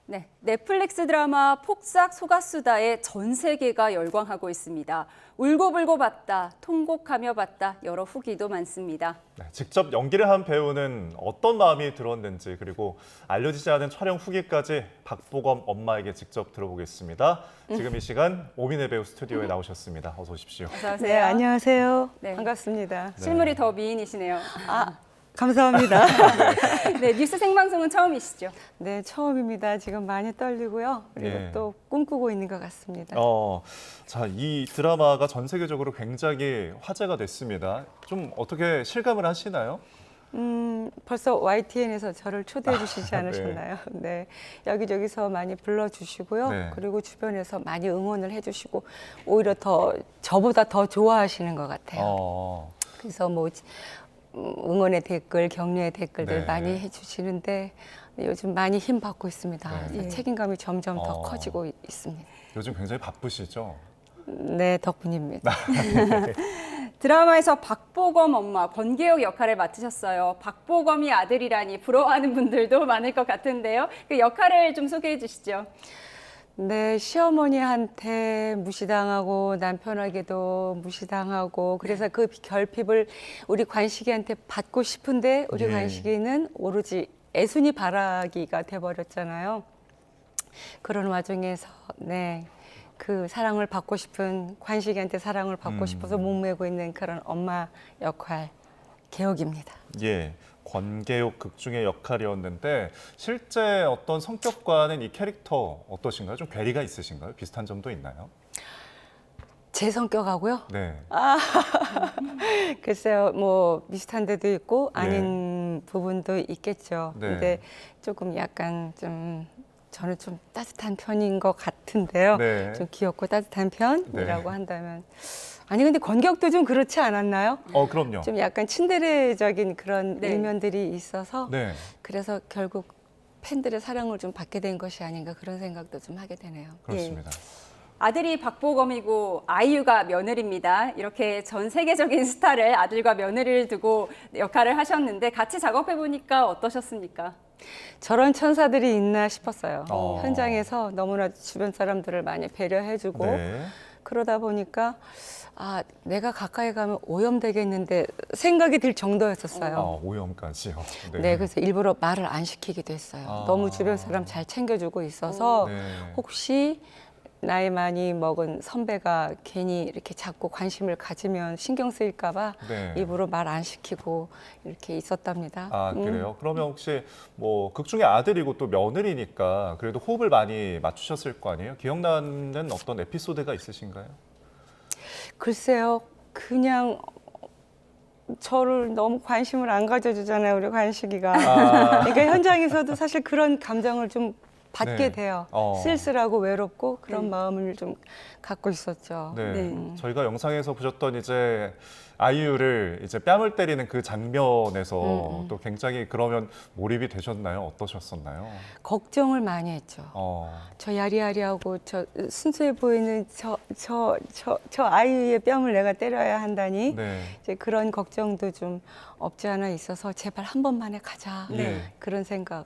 네, 넷플릭스 드라마 폭삭 소가수다에 전 세계가 열광하고 있습니다. 울고불고 봤다, 통곡하며 봤다, 여러 후기도 많습니다. 네, 직접 연기를 한 배우는 어떤 마음이 들었는지 그리고 알려지지 않은 촬영 후기까지 박보검 엄마에게 직접 들어보겠습니다. 지금 이 시간 오민혜 배우 스튜디오에 나오셨습니다. 어서 오십시오. 어서 오세요. 네, 안녕하세요. 네. 반갑습니다. 실물이 더 미인이시네요. 감사합니다. 네, 뉴스 생방송은 처음이시죠? 네, 처음입니다. 지금 많이 떨리고요. 그리고 예. 또 꿈꾸고 있는 것 같습니다. 자, 이 드라마가 전 세계적으로 굉장히 화제가 됐습니다. 좀 어떻게 실감을 하시나요? 벌써 YTN에서 저를 초대해 주시지 않으셨나요? 네. 여기저기서 많이 불러주시고요. 네. 그리고 주변에서 많이 응원을 해주시고 오히려 저보다 더 좋아하시는 것 같아요. 그래서 뭐 응원의 댓글, 격려의 댓글들 네. 많이 해주시는데 요즘 많이 힘 받고 있습니다. 네. 그래서 책임감이 점점 더 커지고 있습니다. 요즘 굉장히 바쁘시죠? 네, 덕분입니다. 드라마에서 박보검 엄마, 권계옥 역할을 맡으셨어요. 박보검이 아들이라니 부러워하는 분들도 많을 것 같은데요. 그 역할을 좀 소개해 주시죠. 네, 시어머니한테 무시당하고 남편에게도 무시당하고 그래서 그 결핍을 우리 관식이한테 받고 싶은데 우리 예. 관식이는 오로지 애순이 바라기가 돼버렸잖아요. 그런 와중에서 네, 그 사랑을 받고 싶은 관식이한테 사랑을 받고 싶어서 목매고 있는 그런 엄마 역할 개옥입니다. 예. 권계옥 극중의 역할이었는데 실제 어떤 성격과는 이 캐릭터 어떠신가요? 좀 괴리가 있으신가요? 비슷한 점도 있나요? 제 성격하고요. 네. 글쎄요, 뭐 비슷한 데도 있고 아닌 부분도 있겠죠. 네. 근데 조금 약간 좀 저는 좀 따뜻한 편인 것 같은데요. 네. 좀 귀엽고 따뜻한 편이라고 네. 한다면 아니 근데 권격도 좀 그렇지 않았나요? 그럼요. 좀 약간 친데레적인 그런 네. 일면들이 있어서 네. 그래서 결국 팬들의 사랑을 좀 받게 된 것이 아닌가 그런 생각도 좀 하게 되네요. 그렇습니다. 아들이 박보검이고 아이유가 며느리입니다. 이렇게 전 세계적인 스타를 아들과 며느리를 두고 역할을 하셨는데 같이 작업해 보니까 어떠셨습니까? 저런 천사들이 있나 싶었어요. 어. 현장에서 너무나 주변 사람들을 많이 배려해주고 네. 그러다 보니까 내가 가까이 가면 오염되겠는데 생각이 들 정도였었어요. 오염까지요. 네, 그래서 일부러 말을 안 시키기도 했어요. 너무 주변 사람 잘 챙겨주고 있어서 네. 혹시 나이 많이 먹은 선배가 괜히 이렇게 자꾸 관심을 가지면 신경 쓰일까 봐 네. 일부러 말 안 시키고 이렇게 있었답니다. 그래요? 그러면 혹시 뭐 극중의 아들이고 또 며느리니까 그래도 호흡을 많이 맞추셨을 거 아니에요? 기억나는 어떤 에피소드가 있으신가요? 글쎄요, 그냥 저를 너무 관심을 안 가져주잖아요, 우리 관식이가. 그러니까 현장에서도 사실 그런 감정을 좀 받게 네. 돼요. 어. 쓸쓸하고 외롭고 그런 마음을 좀 갖고 있었죠. 네. 저희가 영상에서 보셨던 이제 아이유를 이제 뺨을 때리는 그 장면에서 또 굉장히 그러면 몰입이 되셨나요? 어떠셨었나요? 걱정을 많이 했죠. 저 야리야리하고 저 순수해 보이는 저 아이유의 뺨을 내가 때려야 한다니 네. 이제 그런 걱정도 좀 없지 않아 있어서 제발 한 번만에 가자 네. 그런 생각을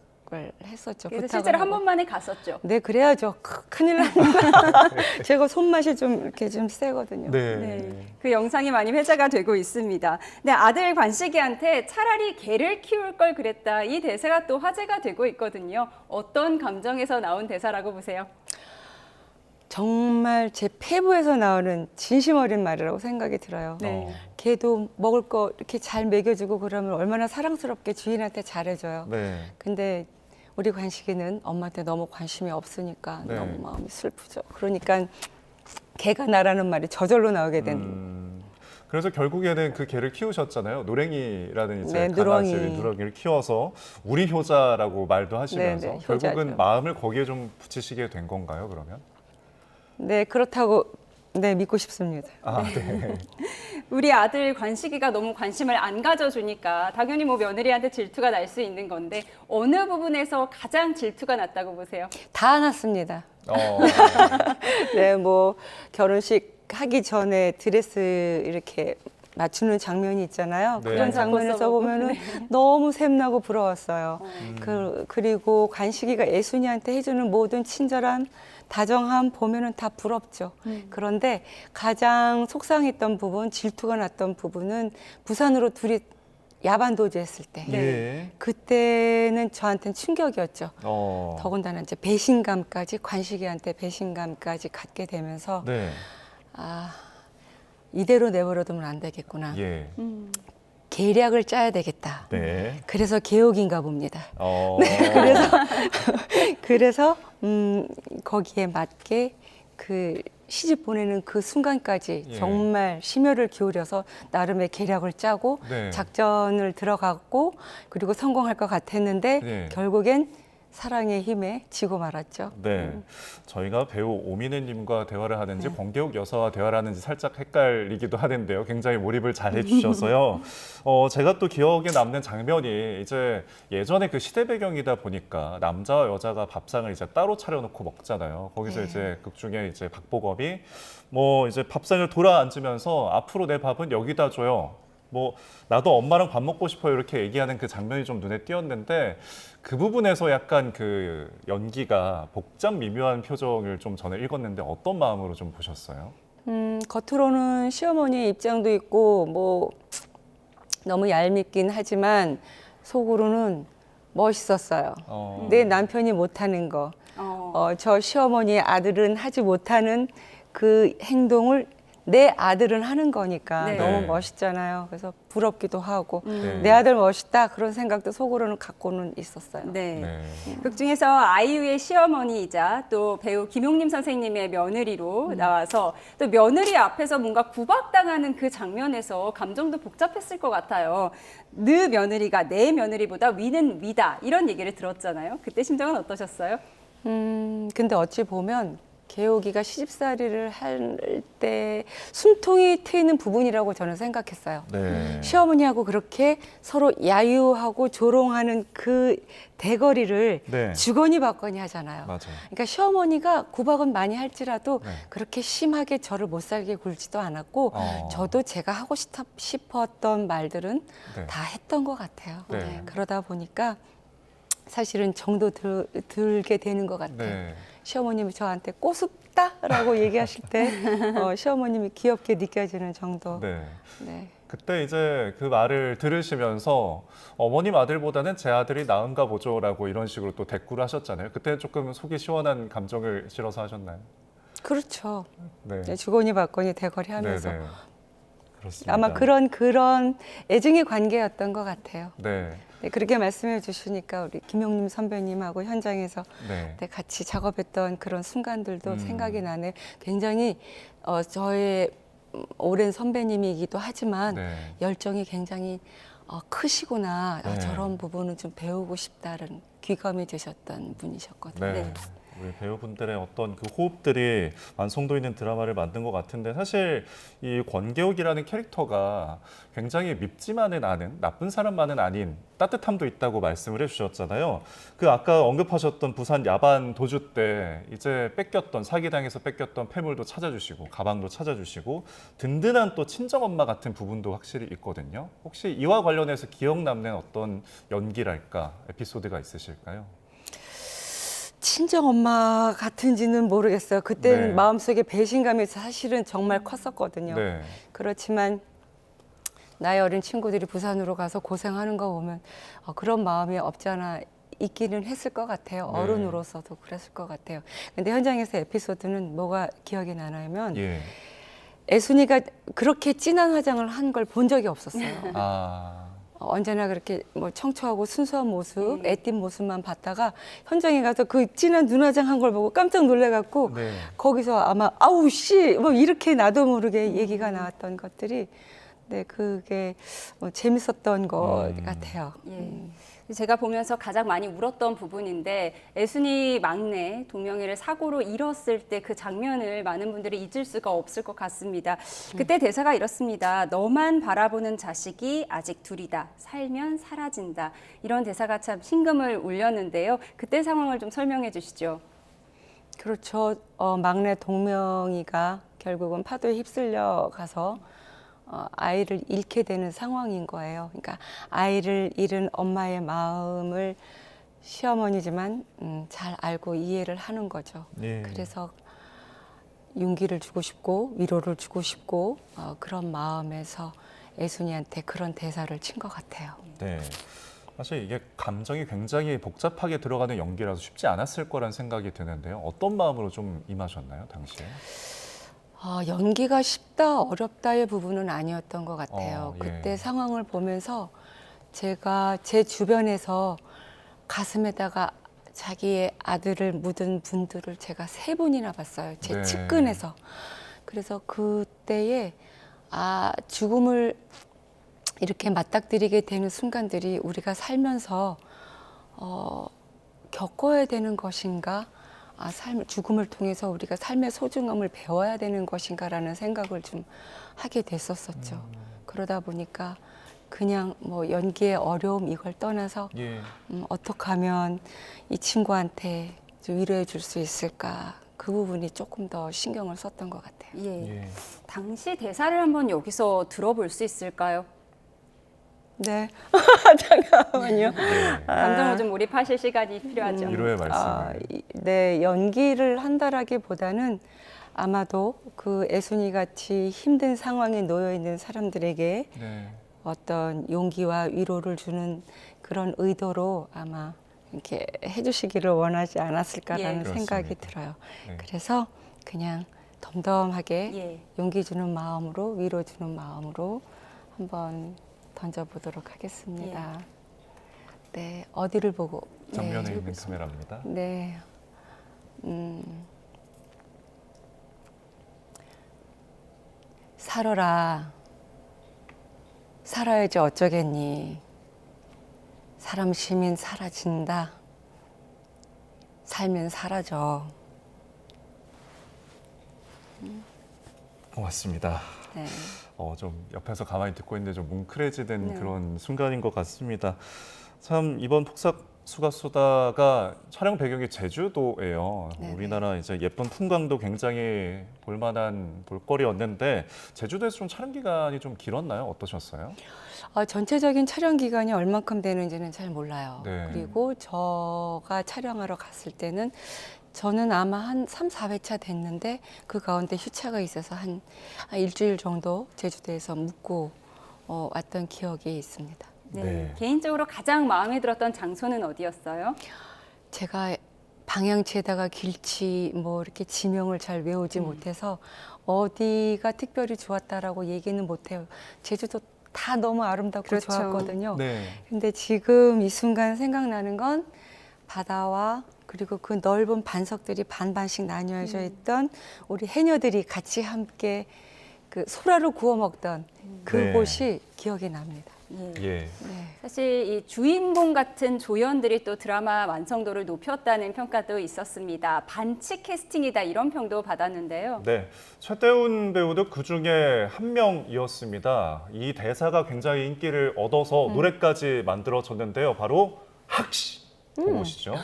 했었죠. 그래서 부탁을 실제로 한 하고. 번만에 갔었죠. 네, 그래야죠. 큰일 납니다. 제가 손맛이 좀 이렇게 좀 세거든요. 네, 그 영상이 많이 회자가 되고 있습니다. 네, 아들 관식이한테 차라리 개를 키울 걸 그랬다. 이 대사가 또 화제가 되고 있거든요. 어떤 감정에서 나온 대사라고 보세요? 정말 제 폐부에서 나오는 진심 어린 말이라고 생각이 들어요. 네. 개도 먹을 거 이렇게 잘 먹여주고 그러면 얼마나 사랑스럽게 주인한테 잘해줘요. 네. 근데 우리 관식이는 엄마한테 너무 관심이 없으니까 네. 너무 마음이 슬프죠. 그러니까 개가 나라는 말이 저절로 나오게 된. 그래서 결국에는 그 개를 키우셨잖아요. 노랭이라는 이제 네, 강아지, 누렁이. 누렁이를 키워서 우리 효자라고 말도 하시면서 네, 네, 결국은 효자죠. 마음을 거기에 좀 붙이시게 된 건가요, 그러면? 네, 그렇다고 네, 믿고 싶습니다. 네. 우리 아들 관식이가 너무 관심을 안 가져주니까 당연히 뭐 며느리한테 질투가 날 수 있는 건데 어느 부분에서 가장 질투가 났다고 보세요? 다 났습니다. 네, 뭐 결혼식 하기 전에 드레스 이렇게 맞추는 장면이 있잖아요. 네. 그런 장면에서 보면은 너무 샘나고 부러웠어요. 그리고 관식이가 애순이한테 해주는 모든 친절함, 다정함 보면은 다 부럽죠. 그런데 가장 속상했던 부분, 질투가 났던 부분은 부산으로 둘이 야반도주 했을 때. 예. 그때는 저한테는 충격이었죠. 어. 더군다나 이제 배신감까지, 관식이한테 배신감까지 갖게 되면서 네. 아, 이대로 내버려두면 안 되겠구나. 예. 계략을 짜야 되겠다. 네. 그래서 개옥인가 봅니다. 그래서 거기에 맞게 그 시집 보내는 그 순간까지 예. 정말 심혈을 기울여서 나름의 계략을 짜고 네. 작전을 들어갔고 그리고 성공할 것 같았는데 네. 결국엔 사랑의 힘에 지고 말았죠. 네, 저희가 배우 오민혜님과 대화를 하는지 권계옥 여사와 대화를 하는지 살짝 헷갈리기도 하는데요. 굉장히 몰입을 잘 해주셔서요. 제가 또 기억에 남는 장면이 이제 예전에 그 시대 배경이다 보니까 남자와 여자가 밥상을 이제 따로 차려놓고 먹잖아요. 거기서 이제 극 중에 이제 박보검이 뭐 이제 밥상을 돌아 앉으면서 앞으로 내 밥은 여기다 줘요. 뭐 나도 엄마랑 밥 먹고 싶어요 이렇게 얘기하는 그 장면이 좀 눈에 띄었는데 그 부분에서 약간 그 연기가 복잡 미묘한 표정을 좀 전에 읽었는데 어떤 마음으로 좀 보셨어요? 겉으로는 시어머니의 입장도 있고 뭐 너무 얄밉긴 하지만 속으로는 멋있었어요. 내 남편이 못하는 거, 저 시어머니의 아들은 하지 못하는 그 행동을 내 아들은 하는 거니까 네. 너무 멋있잖아요. 그래서 부럽기도 하고 네. 내 아들 멋있다 그런 생각도 속으로는 갖고는 있었어요. 네. 네. 극 중에서 아이유의 시어머니이자 또 배우 김용림 선생님의 며느리로 나와서 또 며느리 앞에서 뭔가 구박당하는 그 장면에서 감정도 복잡했을 것 같아요. 느 며느리가 내 며느리보다 위는 위다 이런 얘기를 들었잖아요. 그때 심정은 어떠셨어요? 근데 어찌 보면 개옥이가 시집살이를 할 때 숨통이 트이는 부분이라고 저는 생각했어요. 네. 시어머니하고 그렇게 서로 야유하고 조롱하는 그 대거리를 네. 주거니 받거니 하잖아요. 맞아요. 그러니까 시어머니가 구박은 많이 할지라도 네. 그렇게 심하게 저를 못 살게 굴지도 않았고 저도 제가 하고 싶었던 말들은 네. 다 했던 것 같아요. 네. 그러다 보니까 사실은 정도 들게 되는 것 같아요. 네. 시어머님이 저한테 꼬숩다라고 얘기하실 때 시어머님이 귀엽게 느껴지는 정도. 네. 네. 그때 이제 그 말을 들으시면서 어머님 아들보다는 제 아들이 나은가 보죠라고 이런 식으로 또 대꾸를 하셨잖아요. 그때 조금 속이 시원한 감정을 실어서 하셨나요? 그렇죠. 네. 주거니 받거니 대거리 하면서. 네, 네. 그렇습니다. 아마 그런 애증의 관계였던 것 같아요. 네. 네, 그렇게 말씀해 주시니까 우리 김용림 선배님하고 현장에서 네. 네, 같이 작업했던 그런 순간들도 생각이 나네. 굉장히 저의 오랜 선배님이기도 하지만 네. 열정이 굉장히 크시구나. 네. 저런 부분은 좀 배우고 싶다는 귀감이 되셨던 분이셨거든요. 네. 네. 우리 배우분들의 어떤 그 호흡들이 완성도 있는 드라마를 만든 것 같은데 사실 이 권계옥이라는 캐릭터가 굉장히 밉지만은 않은 나쁜 사람만은 아닌 따뜻함도 있다고 말씀을 해주셨잖아요. 그 아까 언급하셨던 부산 야반 도주 때 이제 뺏겼던 사기당해서 뺏겼던 폐물도 찾아주시고 가방도 찾아주시고 든든한 또 친정엄마 같은 부분도 확실히 있거든요. 혹시 이와 관련해서 기억 남는 어떤 연기랄까 에피소드가 있으실까요? 친정 엄마 같은지는 모르겠어요. 그때는 네. 마음속에 배신감이 사실은 정말 컸었거든요. 네. 그렇지만 나의 어린 친구들이 부산으로 가서 고생하는 거 보면 그런 마음이 없지 않아 있기는 했을 것 같아요. 네. 어른으로서도 그랬을 것 같아요. 근데 현장에서 에피소드는 뭐가 기억이 나냐면 예. 애순이가 그렇게 진한 화장을 한 걸 본 적이 없었어요. 아. 언제나 그렇게 뭐 청초하고 순수한 모습, 애띤 모습만 봤다가 현장에 가서 그 진한 눈화장 한 걸 보고 깜짝 놀래갖고 네. 거기서 아마 아우 씨 뭐 이렇게 나도 모르게 얘기가 나왔던 것들이 네 그게 재밌었던 것 같아요. 예. 제가 보면서 가장 많이 울었던 부분인데 애순이 막내 동명이를 사고로 잃었을 때 그 장면을 많은 분들이 잊을 수가 없을 것 같습니다. 그때 대사가 이렇습니다. 너만 바라보는 자식이 아직 둘이다. 살면 사라진다. 이런 대사가 참 심금을 울렸는데요. 그때 상황을 좀 설명해 주시죠. 그렇죠. 막내 동명이가 결국은 파도에 휩쓸려 가서 아이를 잃게 되는 상황인 거예요. 그러니까 아이를 잃은 엄마의 마음을 시어머니지만 잘 알고 이해를 하는 거죠. 예. 그래서 용기를 주고 싶고 위로를 주고 싶고 그런 마음에서 애순이한테 그런 대사를 친 것 같아요. 네. 사실 이게 감정이 굉장히 복잡하게 들어가는 연기라서 쉽지 않았을 거란 생각이 드는데요. 어떤 마음으로 좀 임하셨나요, 당시에? 연기가 쉽다 어렵다의 부분은 아니었던 것 같아요. 예. 그때 상황을 보면서 제가 제 주변에서 가슴에다가 자기의 아들을 묻은 분들을 제가 3분이나 봤어요. 제 네. 측근에서. 그래서 그때에 죽음을 이렇게 맞닥뜨리게 되는 순간들이 우리가 살면서 겪어야 되는 것인가? 죽음을 통해서 우리가 삶의 소중함을 배워야 되는 것인가라는 생각을 좀 하게 됐었었죠. 그러다 보니까 그냥 뭐 연기의 어려움 이걸 떠나서 예. 어떻게 하면 이 친구한테 좀 위로해 줄 수 있을까? 그 부분이 조금 더 신경을 썼던 것 같아요. 예. 예. 당시 대사를 한번 여기서 들어볼 수 있을까요? 네. 잠깐만요. 네. 감정을 좀 몰입하실 시간이 필요하죠. 위로의 말씀을. 네, 연기를 한다라기보다는 아마도 그 애순이 같이 힘든 상황에 놓여 있는 사람들에게 네. 어떤 용기와 위로를 주는 그런 의도로 아마 이렇게 해주시기를 원하지 않았을까라는 예. 생각이 그렇습니다. 들어요. 네. 그래서 그냥 덤덤하게 예. 용기 주는 마음으로 위로 주는 마음으로 한번 던져보도록 하겠습니다. 네, 어디를 보고? 정면에 네, 있는 카메라입니다. 네. 살아라. 살아야지 어쩌겠니. 사람 시민 사라진다. 살면 사라져. 고맙습니다. 네. 좀 옆에서 가만히 듣고 있는데 좀 뭉클해지는 네. 그런 순간인 것 같습니다. 참 이번 폭삭 수가수다가 촬영 배경이 제주도예요. 네네. 우리나라 이제 예쁜 풍광도 굉장히 볼만한 볼거리였는데 제주도에서 좀 촬영 기간이 좀 길었나요? 어떠셨어요? 전체적인 촬영 기간이 얼만큼 되는지는 잘 몰라요. 네. 그리고 저가 촬영하러 갔을 때는 저는 아마 한 3, 4회차 됐는데 그 가운데 휴차가 있어서 한 일주일 정도 제주도에서 묵고 왔던 기억이 있습니다. 네. 네. 개인적으로 가장 마음에 들었던 장소는 어디였어요? 제가 방향치에다가 길치 뭐 이렇게 지명을 잘 외우지 못해서 어디가 특별히 좋았다라고 얘기는 못해요. 제주도 다 너무 아름답고 그렇죠. 좋았거든요. 네. 근데 지금 이 순간 생각나는 건 바다와 그리고 그 넓은 반석들이 반반씩 나뉘어져 있던 우리 해녀들이 같이 함께 그 소라를 구워 먹던 그곳이 기억이 납니다. 예. 예. 네. 사실 이 주인공 같은 조연들이 또 드라마 완성도를 높였다는 평가도 있었습니다. 반칙 캐스팅이다 이런 평도 받았는데요. 네, 최태훈 배우도 그 중에 한 명이었습니다. 이 대사가 굉장히 인기를 얻어서 노래까지 만들어졌는데요. 바로 학시 보시죠.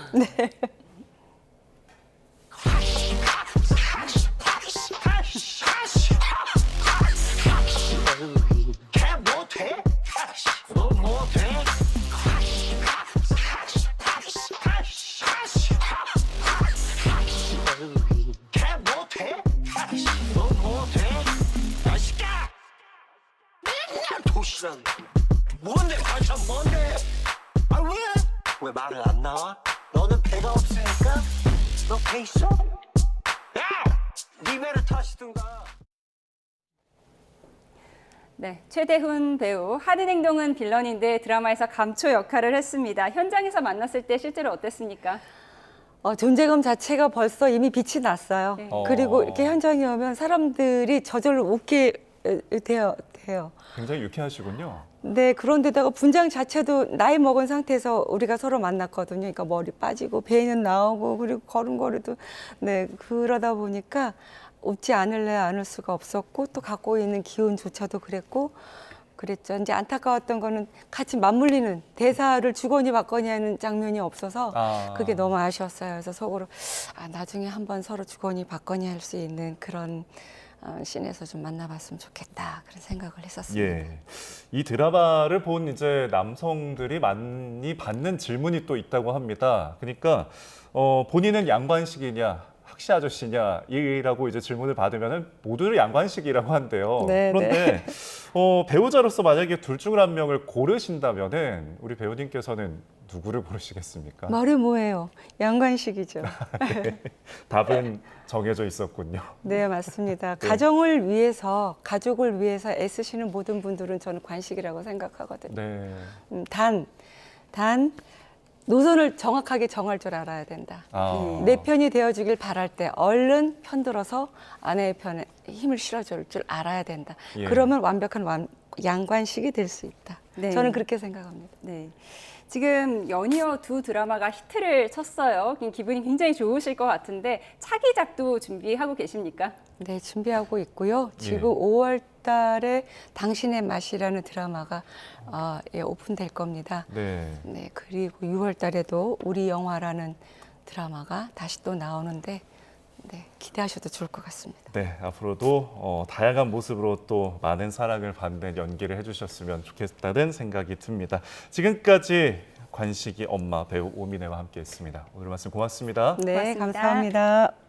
개 못해? 너 못해? 개 못해? 너 못해? 맛있게! 맨날 도시락 뭔데 반찬 뭔데? 아 왜? 왜 말을 안 나와? 너는 배가 없으니까? 너 배 있어? 야! 네 배를 타시든가 네, 최대훈 배우 하는 행동은 빌런인데 드라마에서 감초 역할을 했습니다. 현장에서 만났을 때 실제로 어땠습니까? 존재감 자체가 벌써 이미 빛이 났어요. 네. 그리고 이렇게 현장에 오면 사람들이 저절로 웃게 돼요. 굉장히 유쾌하시군요. 네, 그런데다가 분장 자체도 나이 먹은 상태에서 우리가 서로 만났거든요. 그러니까 머리 빠지고 배는 나오고 그리고 걸음걸이도 네, 그러다 보니까 웃지 않을 수가 없었고 또 갖고 있는 기운조차도 그랬죠. 이제 안타까웠던 거는 같이 맞물리는 대사를 주거니 받거니 하는 장면이 없어서 그게 너무 아쉬웠어요. 그래서 속으로 나중에 한번 서로 주거니 받거니 할 수 있는 그런 씬에서 좀 만나봤으면 좋겠다 그런 생각을 했었습니다. 예. 이 드라마를 본 이제 남성들이 많이 받는 질문이 또 있다고 합니다. 그러니까 본인은 양관식이냐 학시 아저씨냐이라고 이제 질문을 받으면은 모두를 양관식이라고 한대요. 네, 그런데 배우자로서 만약에 둘 중 한 명을 고르신다면은 우리 배우님께서는 누구를 고르시겠습니까? 말이 뭐예요? 양관식이죠. 답은 정해져 있었군요. 네, 맞습니다. 가정을 위해서, 가족을 위해서 애쓰시는 모든 분들은 저는 관식이라고 생각하거든요. 네. 단 노선을 정확하게 정할 줄 알아야 된다. 내 편이 되어주길 바랄 때 얼른 편들어서 아내의 편에 힘을 실어줄 줄 알아야 된다. 예. 그러면 완벽한 양관식이 될 수 있다. 네. 저는 그렇게 생각합니다. 네. 지금 연이어 두 드라마가 히트를 쳤어요. 기분이 굉장히 좋으실 것 같은데 차기작도 준비하고 계십니까? 네, 준비하고 있고요. 지금 예. 5월 달에 당신의 맛이라는 드라마가 오픈될 겁니다. 네. 네, 그리고 6월 달에도 우리 영화라는 드라마가 다시 또 나오는데 네, 기대하셔도 좋을 것 같습니다. 네, 앞으로도 다양한 모습으로 또 많은 사랑을 받는 연기를 해주셨으면 좋겠다는 생각이 듭니다. 지금까지 관식이 엄마 배우 오민혜와 함께했습니다. 오늘 말씀 고맙습니다. 네, 고맙습니다. 감사합니다.